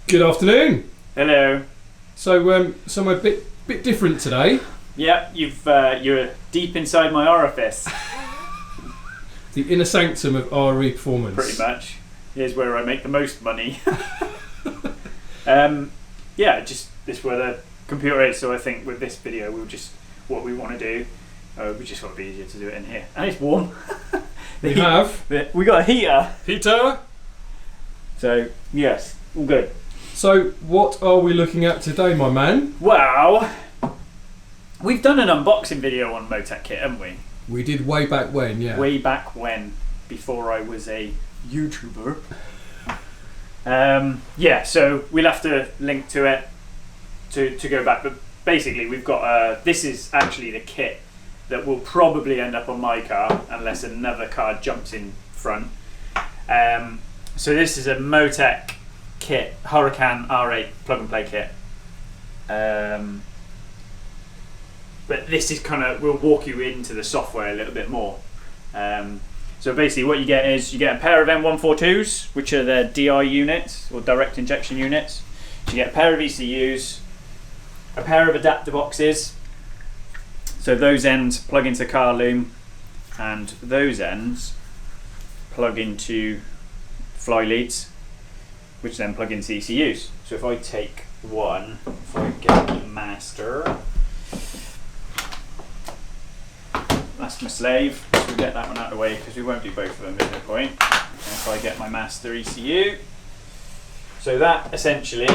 Good afternoon. Hello. So, somewhere a bit different today. Yep, you're deep inside my orifice. The inner sanctum of RE Performance. Pretty much. Here's where I make the most money. Yeah, just this is where the computer is. So I think with this video, what we want to do. We just thought it'd be easier to do it in here, and it's warm. We got a heater. So yes, all good. So what are we looking at today, my man? Well, we've done an unboxing video on MoTeC Kit, haven't we? We did way back when, yeah. Way back when, before I was a YouTuber. Yeah, so we'll have to link to it to go back. But basically, we've got this is actually the kit that will probably end up on my car unless another car jumps in front. So this is a MoTeC Kit, Huracan R8 plug and play kit. But this is we'll walk you into the software a little bit more. So basically what you get is you get a pair of M142s, which are the DI units, or direct injection units. So you get a pair of ECUs, a pair of adapter boxes. So those ends plug into car loom, and those ends plug into fly leads, which then plug into ECUs. So if I take one, if I get the master, that's my slave. So we'll get that one out of the way because we won't do both of them, there's no point. And if I get my master ECU, so that essentially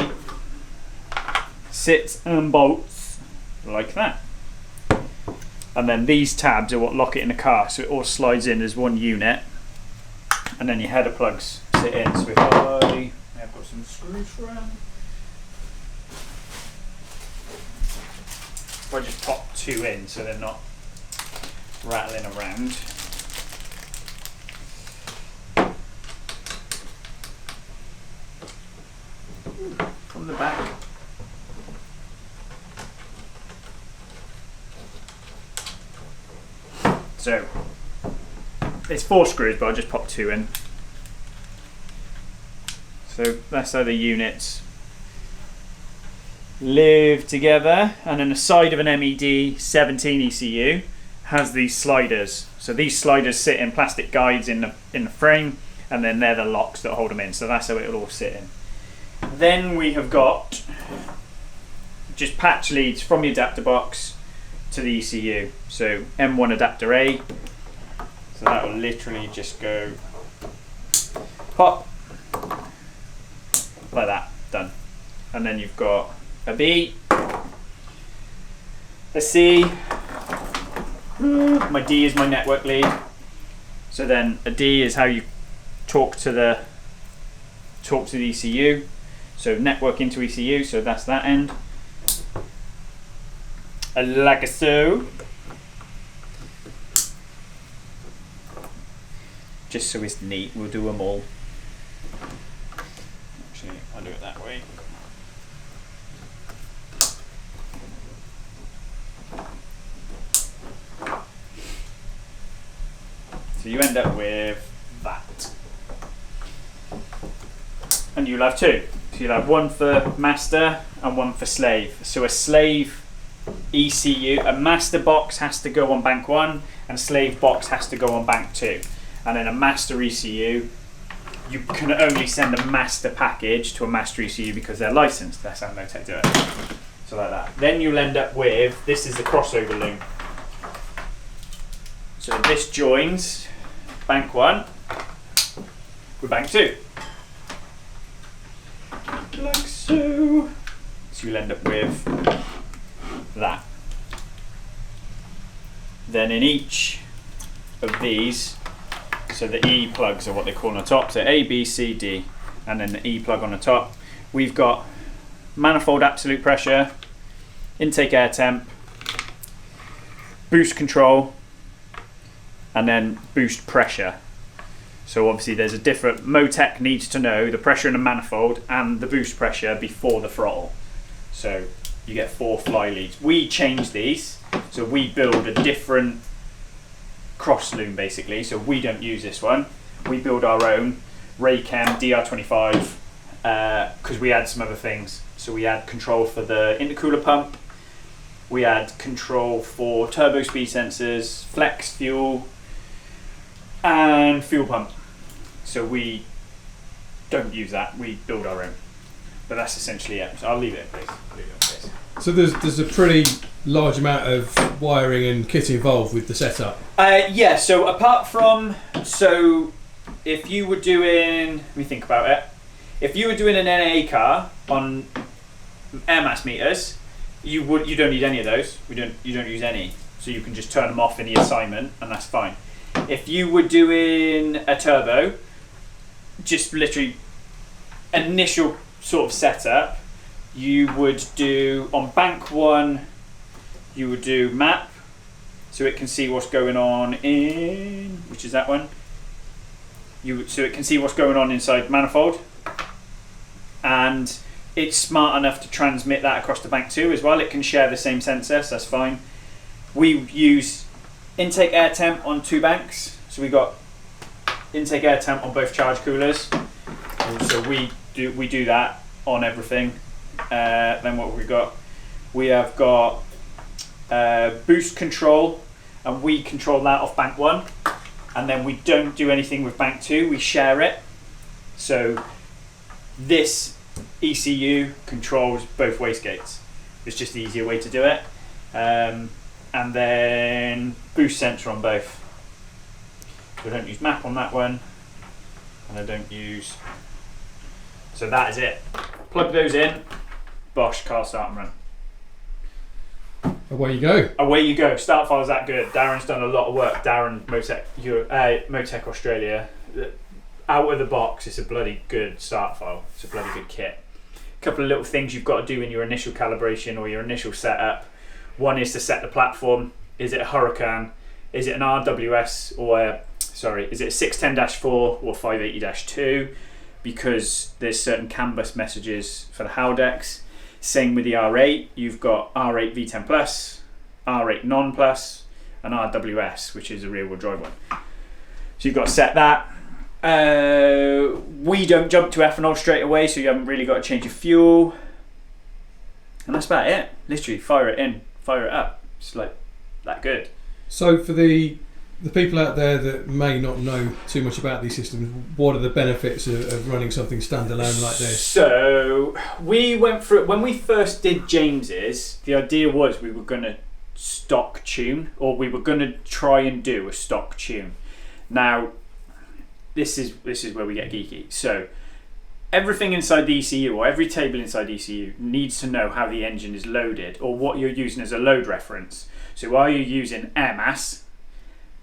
sits and bolts like that. And then these tabs are what lock it in the car, so it all slides in as one unit. And then your header plugs sit in. So if I've got some screws for them. If I just pop two in so they're not rattling around. From the back. So it's 4 screws, but I'll just pop 2 in. So that's how the units live together. And then the side of an MED 17 ECU has these sliders. So these sliders sit in plastic guides in the frame, and then they're the locks that hold them in. So that's how it'll all sit in. Then we have got just patch leads from the adapter box to the ECU. So M1 adapter A. So that will literally just go pop like that, done. And then you've got a B, a C. My D is my network lead. So then a D is how you talk to the ECU. So network into ECU, so that's that end. Like so. Just so it's neat, we'll do them all. Actually, I'll do it that way. So you end up with that. And you'll have 2. So you'll have one for master and one for slave. So a slave ECU, a master box has to go on bank 1 and slave box has to go on bank 2. And then a master ECU, you can only send a master package to a master ECU because they're licensed. That's how MoTeC do it. So like that. Then you'll end up with, this is the crossover loom. So this joins bank 1 with bank 2. Like so. So you'll end up with that. Then in each of these, so the E plugs are what they call on the top, so A, B, C, D, and then the E plug on the top. We've got manifold absolute pressure, intake air temp, boost control, and then boost pressure. So obviously there's a different, MoTeC needs to know the pressure in the manifold and the boost pressure before the throttle. So you get 4 fly leads. We change these, so we build a different cross loom basically, so we don't use this one. We build our own Raychem DR25 because we had some other things. So we had control for the intercooler pump, we had control for turbo speed sensors, flex fuel, and fuel pump. So we don't use that, we build our own. But that's essentially it. So I'll leave it in place. So there's a pretty large amount of wiring and kit involved with the setup. Yeah, so apart from, so if you were doing, let me think about it. If you were doing an NA car on air mass meters, you don't need any of those. You don't use any. So you can just turn them off in the assignment and that's fine. If you were doing a turbo, just literally initial sort of setup, you would do on bank 1, you would do map, so it can see what's going on in, which is that one. So it can see what's going on inside manifold, and it's smart enough to transmit that across to bank 2 as well. It can share the same sensor, so that's fine. We use intake air temp on 2 banks, so we got intake air temp on both charge coolers, and so we do that on everything. Then what have we got? We have got boost control, and we control that off bank 1, and then we don't do anything with bank 2, we share it. So this ECU controls both wastegates. It's just the easier way to do it. And then boost sensor on both. So I don't use map on that one, and I don't use, so that is it. Plug those in, bosh, car start and run. Away you go. Away you go. Start file's that good. Darren's done a lot of work. Darren, MoTeC Australia. Out of the box, it's a bloody good start file. It's a bloody good kit. A couple of little things you've got to do in your initial calibration or your initial setup. One is to set the platform. Is it a Huracan? Is it an RWS or is it a 610-4 or 580-2? Because there's certain CAN bus messages for the Haldex. Same with the R8. You've got R8 V10 Plus, R8 Non Plus, and RWS, which is a rear-wheel drive one. So you've got to set that. We don't jump to ethanol straight away, so you haven't really got to change your fuel. And that's about it. Literally, fire it in, fire it up. It's like that good. So for the people out there that may not know too much about these systems, what are the benefits of running something standalone like this? So we went through, when we first did James's, the idea was we were going to stock tune, or we were going to try and do a stock tune. Now, this is where we get geeky. So everything inside the ECU, or every table inside the ECU, needs to know how the engine is loaded, or what you're using as a load reference. So are you using air mass?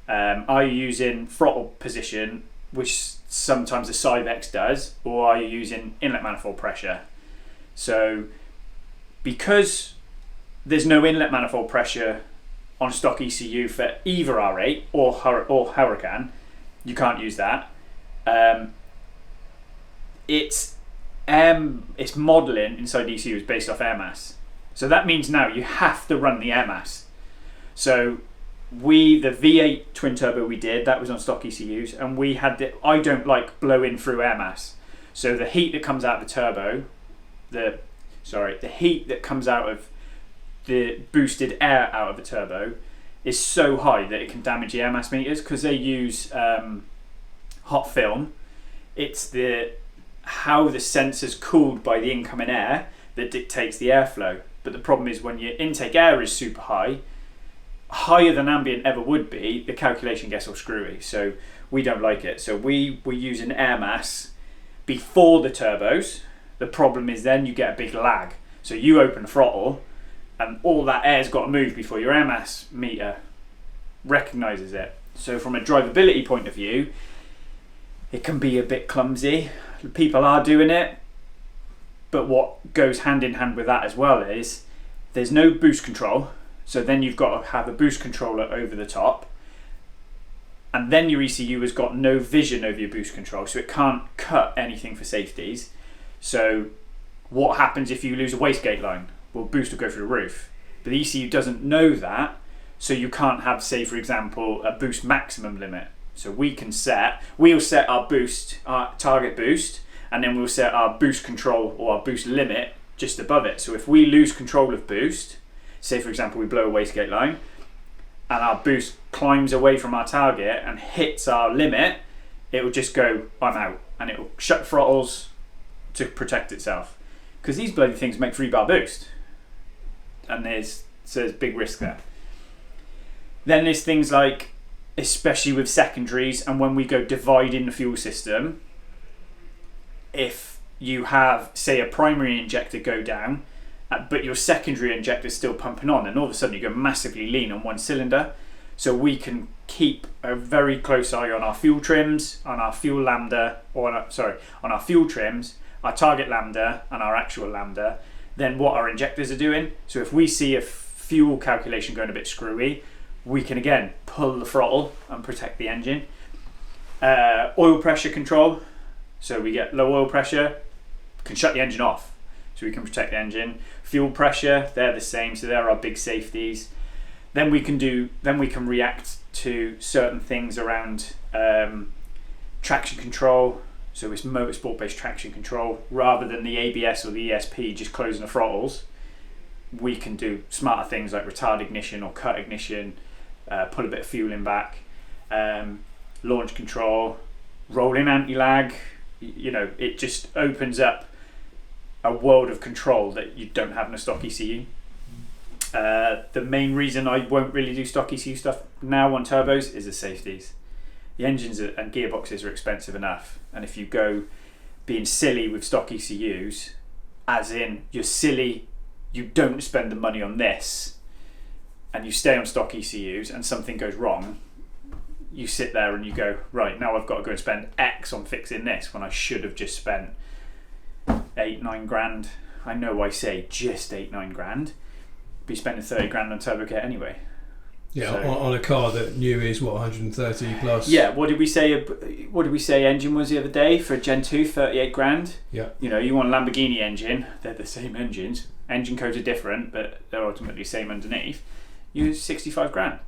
Are you using throttle position, which sometimes the Syvecs does, or are you using inlet manifold pressure? So because there's no inlet manifold pressure on stock ECU for either R8 or Huracan, you can't use that. Its modelling inside the ECU is based off air mass. So that means now you have to run the air mass. So the V8 twin turbo we did, that was on stock ECUs, and we had I don't like blowing through air mass. So the heat that comes out of the turbo, the heat that comes out of the boosted air out of the turbo is so high that it can damage the air mass meters, because they use hot film. It's how the sensor's cooled by the incoming air that dictates the airflow. But the problem is when your intake air is super high, higher than ambient ever would be, the calculation gets all screwy. So we don't like it. So we were using air mass before the turbos. The problem is then you get a big lag. So you open the throttle and all that air's got to move before your air mass meter recognises it. So from a drivability point of view, it can be a bit clumsy. People are doing it, but what goes hand in hand with that as well is there's no boost control. So then you've got to have a boost controller over the top, and then your ECU has got no vision over your boost control, so it can't cut anything for safeties. So what happens if you lose a wastegate line? Well, boost will go through the roof, but the ECU doesn't know that, so you can't have, say for example, a boost maximum limit. So we'll set our boost, our target boost, and then we'll set our boost control or our boost limit just above it. So if we lose control of boost, say for example we blow a wastegate line and our boost climbs away from our target and hits our limit, it will just go, I'm out, and it will shut throttles to protect itself. Because these bloody things make 3-bar boost, and there's big risk there. Then there's things like, especially with secondaries, and when we go dividing the fuel system, if you have, say, a primary injector go down, but your secondary injector is still pumping on, and all of a sudden you go massively lean on one cylinder. So we can keep a very close eye on our fuel trims, on our fuel lambda, on our fuel trims, our target lambda, and our actual lambda. Then what our injectors are doing. So if we see a fuel calculation going a bit screwy, we can again pull the throttle and protect the engine. Oil pressure control. So we get low oil pressure, can shut the engine off, so we can protect the engine. Fuel pressure, they're the same, so they're our big safeties. Then we can react to certain things around traction control. So it's motorsport based traction control rather than the ABS or the ESP just closing the throttles. We can do smarter things like retard ignition or cut ignition, put a bit of fuel in back, launch control, rolling anti-lag. You know, it just opens up a world of control that you don't have in a stock ECU. The main reason I won't really do stock ECU stuff now on turbos is the safeties. The engines and gearboxes are expensive enough, and if you go being silly with stock ECUs, as in you're silly, you don't spend the money on this, and you stay on stock ECUs and something goes wrong, you sit there and you go, right, now I've got to go and spend X on fixing this when I should have just spent 8-9 grand. I know I say just 8-9 grand, be spending 30 grand on turbo kit anyway. Yeah, so, on a car that new is what, 130 plus. Yeah, what did we say engine was the other day for a Gen 2, 38 grand? Yeah. You know, you want a Lamborghini engine, they're the same engines. Engine codes are different, but they're ultimately the same underneath. You use 65 grand.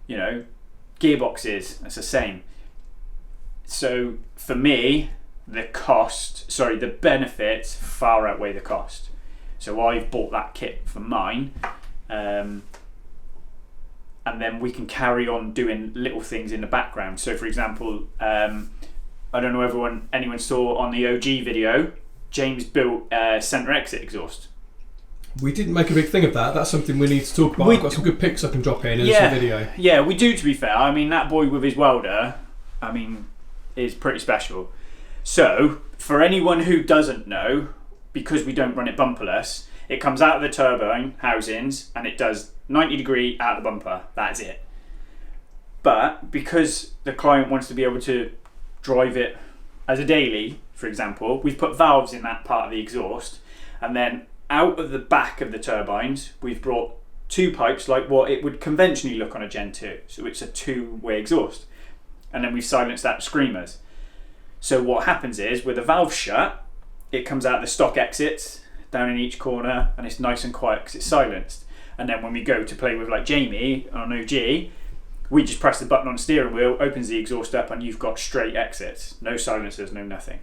You know, gearboxes, that's the same. So for me, the benefits far outweigh the cost. So I've bought that kit for mine, and then we can carry on doing little things in the background. So for example, I don't know if anyone saw on the OG video, James built a centre exit exhaust. We didn't make a big thing of that. That's something we need to talk about. I've got some good pics I can drop in some video. Yeah, we do, to be fair. I mean, that boy with his welder, is pretty special. So, for anyone who doesn't know, because we don't run it bumperless, it comes out of the turbine housings and it does 90 degree out of the bumper. That's it. But because the client wants to be able to drive it as a daily, for example, we've put valves in that part of the exhaust, and then out of the back of the turbines we've brought two pipes like what it would conventionally look on a Gen 2. So it's a two-way exhaust, and then we've silenced that with screamers. So what happens is, with the valve shut, it comes out the stock exits down in each corner, and it's nice and quiet because it's silenced. And then when we go to play with like Jamie on OG, we just press the button on the steering wheel, opens the exhaust up, and you've got straight exits. No silencers, no nothing.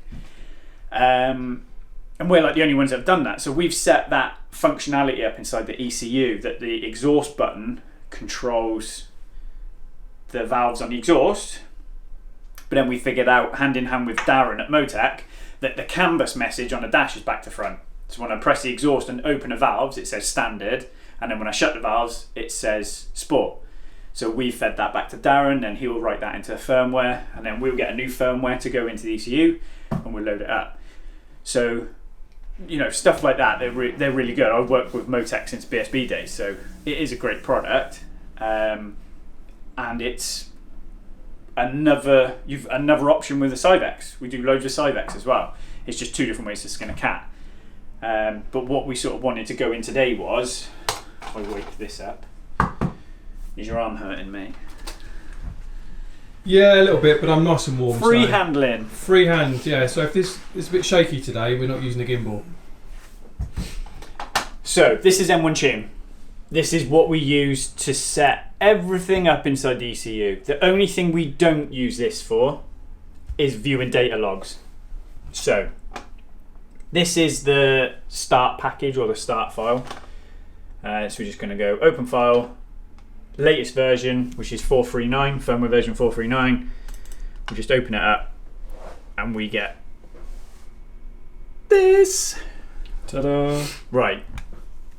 And we're like the only ones that have done that. So we've set that functionality up inside the ECU that the exhaust button controls the valves on the exhaust. But then we figured out, hand in hand with Darren at MoTeC, that the CAN bus message on the dash is back to front. So when I press the exhaust and open the valves, it says standard. And then when I shut the valves, it says sport. So we fed that back to Darren, and he'll write that into firmware, and then we'll get a new firmware to go into the ECU, and we'll load it up. So, you know, stuff like that, they're really good. I've worked with MoTeC since BSB days, so it is a great product, and it's another option with the Syvecs. We do loads of Syvecs as well. It's just two different ways to skin a cat. But what we sort of wanted to go in today was, if I wake this up, is your arm hurting, mate? Yeah, a little bit, but I'm nice and warm. Free handling. Freehand, yeah. So if this is a bit shaky today, we're not using a gimbal. So this is M1 Tune. This is what we use to set everything up inside the ECU. The only thing we don't use this for is viewing data logs. So This is the start package or the start file. So we're just going to go open file, latest version, which is 439, firmware version 439. We just open it up and we get this. Ta-da! Right.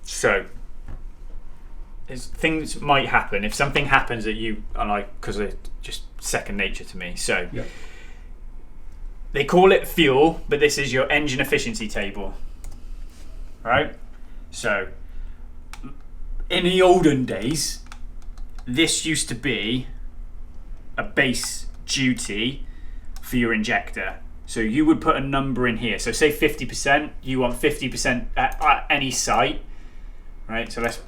So things might happen. If something happens that you and because it's just second nature to me. So Yep. they call it fuel, but this is your engine efficiency table. Right? So in the olden days, this used to be a base duty for your injector. So you would put a number in here. So say 50%, you want 50% at any site, right? So let's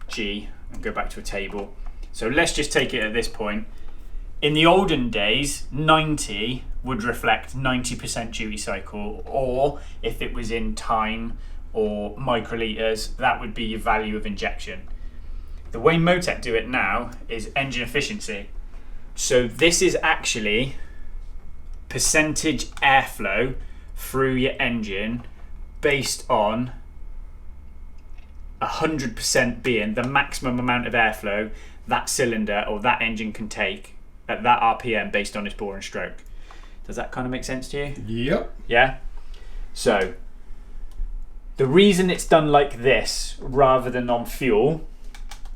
G and go back to a table. So let's just take it at this point. In the olden days, 90 would reflect 90% duty cycle, or if it was in time or microliters, that would be your value of injection. The way MoTeC do it now is engine efficiency. So this is actually percentage airflow through your engine based on 100% being the maximum amount of airflow that cylinder or that engine can take at that RPM based on its bore and stroke. Does that kind of make sense to you? Yep. Yeah? So the reason it's done like this rather than on fuel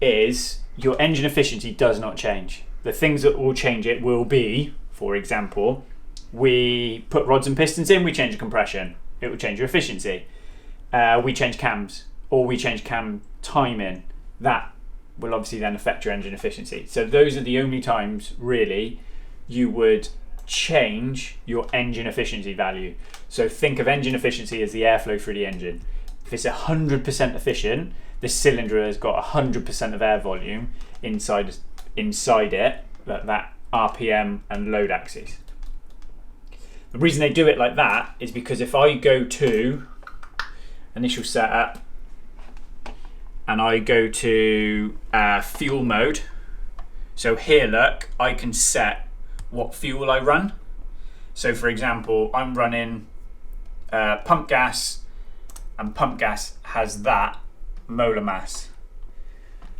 is your engine efficiency does not change. The things that will change it will be, for example, we put rods and pistons in, we change the compression. It will change your efficiency. We change cams, or we change cam timing. That will obviously then affect your engine efficiency. So those are the only times, really, you would change your engine efficiency value. So think of engine efficiency as the airflow through the engine. If it's 100% efficient, the cylinder has got 100% of air volume inside it, that RPM and load axis. The reason they do it like that is because if I go to initial setup and I go to fuel mode, so here look, I can set what fuel I run. So for example, I'm running pump gas, and pump gas has that molar mass.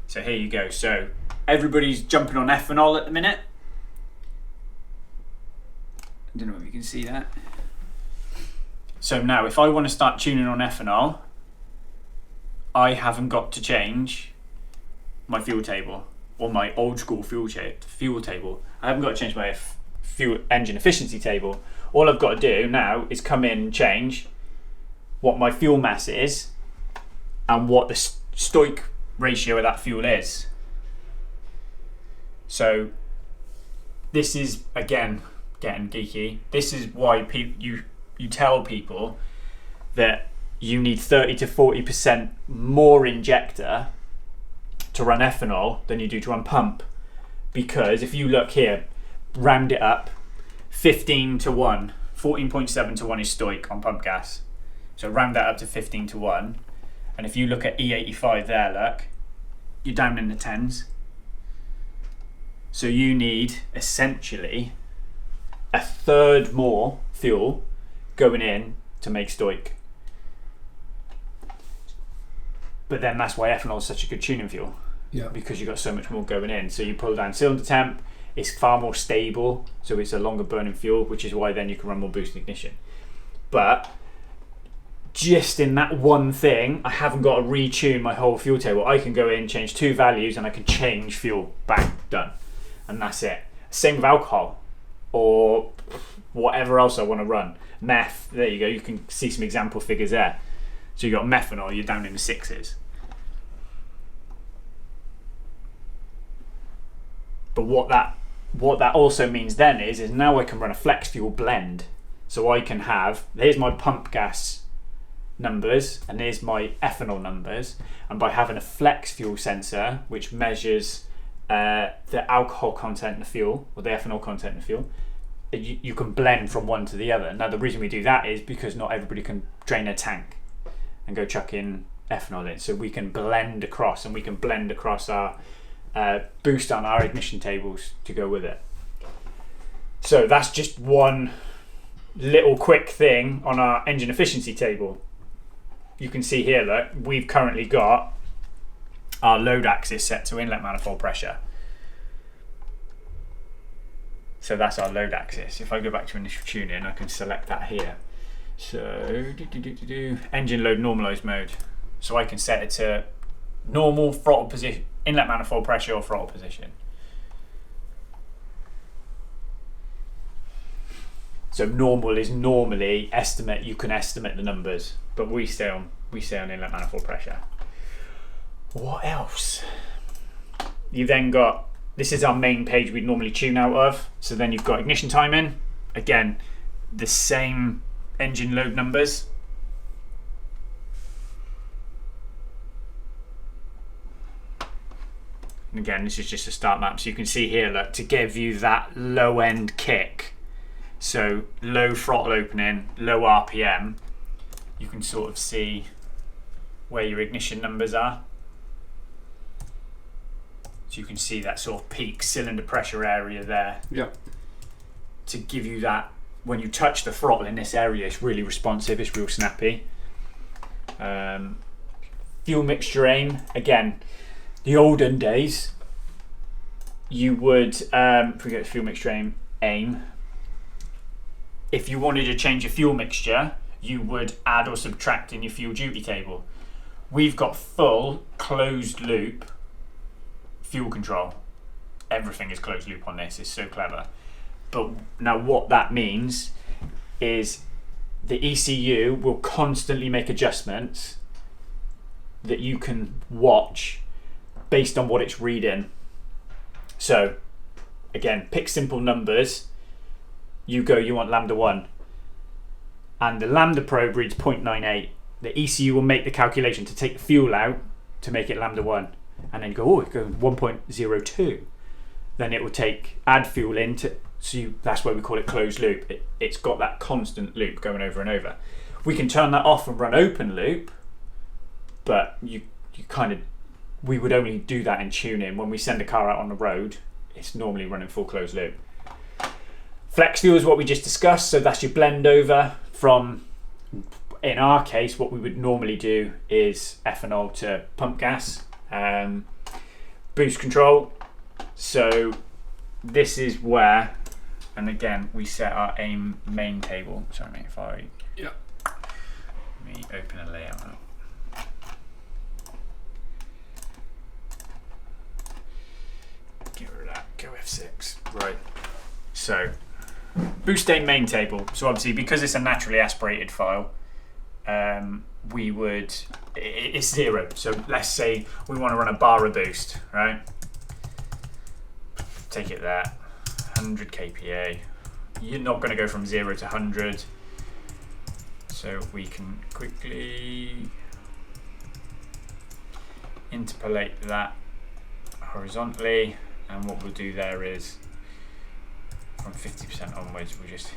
So here you go. So everybody's jumping on ethanol at the minute. I don't know if you can see that. So now if I want to start tuning on ethanol, I haven't got to change my fuel table or my old school fuel table. I haven't got to change my fuel engine efficiency table. All I've got to do now is come in and change what my fuel mass is and what the stoic ratio of that fuel is. So this is, again, getting geeky. This is why you tell people that you need 30 to 40% more injector to run ethanol than you do to run pump. Because if you look here, round it up, 15 to 1, 14.7 to 1 is stoic on pump gas. So round that up to 15 to 1. And if you look at E85 there, look, you're down in the tens. So you need essentially a third more fuel going in to make stoic. But then that's why ethanol is such a good tuning fuel. Yeah. Because you've got so much more going in. So you pull down cylinder temp, it's far more stable, so it's a longer burning fuel, which is why then you can run more boost ignition. But just in that one thing, I haven't got to retune my whole fuel table. I can go in, change two values, and I can change fuel. Bang, done. And that's it. Same with alcohol or whatever else I want to run. Meth, there you go. You can see some example figures there. So you've got methanol, you're down in the sixes. But what that also means then is now I can run a flex fuel blend. So I can have, here's my pump gas numbers and here's my ethanol numbers, and by having a flex fuel sensor which measures the alcohol content in the fuel or the ethanol content in the fuel, you can blend from one to the other. Now the reason we do that is because not everybody can drain their tank and go chuck in ethanol in, so we can blend across, and we can blend across our boost on our ignition tables to go with it. So that's just one little quick thing on our engine efficiency table. You can see here, look, we've currently got our load axis set to inlet manifold pressure. So that's our load axis. If I go back to initial tuning, I can select that here. So, engine load normalized mode. So I can set it to normal throttle position, inlet manifold pressure or throttle position. So normal is normally you can estimate the numbers, but we stay on inlet manifold pressure. What else? You then got, this is our main page we'd normally tune out of. So then you've got ignition timing. Again, the same engine load numbers. And again, this is just a start map. So you can see here, look, to give you that low end kick. So low throttle opening, low RPM, you can sort of see where your ignition numbers are. So you can see that sort of peak cylinder pressure area there. Yeah. To give you that, when you touch the throttle in this area, it's really responsive, it's real snappy. Fuel mixture aim, again, the olden days, you would, forget fuel mixture aim, if you wanted to change your fuel mixture, you would add or subtract in your fuel duty table. We've got full closed loop fuel control. Everything is closed loop on this. It's so clever. But now what that means is the ECU will constantly make adjustments that you can watch based on what it's reading. So again, pick simple numbers. You want lambda 1 and the lambda probe reads 0.98. The ECU will make the calculation to take the fuel out to make it lambda 1, and then you go, oh, it goes 1.02. Then it will add fuel into, that's why we call it closed loop. It's got that constant loop going over and over. We can turn that off and run open loop, but we would only do that in tuning. When we send a car out on the road, it's normally running full closed loop. Flex fuel is what we just discussed, so that's your blend over from, in our case, what we would normally do is ethanol to pump gas. Boost control, so this is where, and again, we set our aim main table. Sorry mate, if I, yeah. Let me open a layout up. Get rid of that, go F6. Right, so boost aim main table. So obviously, because it's a naturally aspirated file, it's 0. So let's say we want to run a bar of boost, right? Take it there, 100 kPa. You're not going to go from 0 to 100. So we can quickly interpolate that horizontally, and what we'll do there is from 50% onwards, we'll just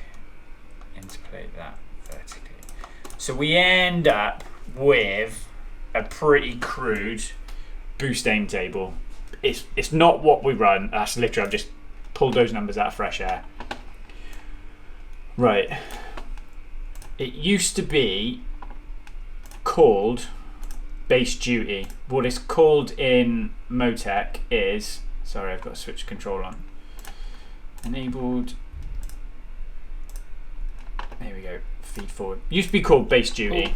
interpolate that vertically. So we end up with a pretty crude boost aim table. It's not what we run. That's literally, I've just pulled those numbers out of fresh air. Right. It used to be called base duty. What it's called in MoTeC is, sorry, I've got to switch control on. Enabled. There we go. Feed forward. Used to be called base duty.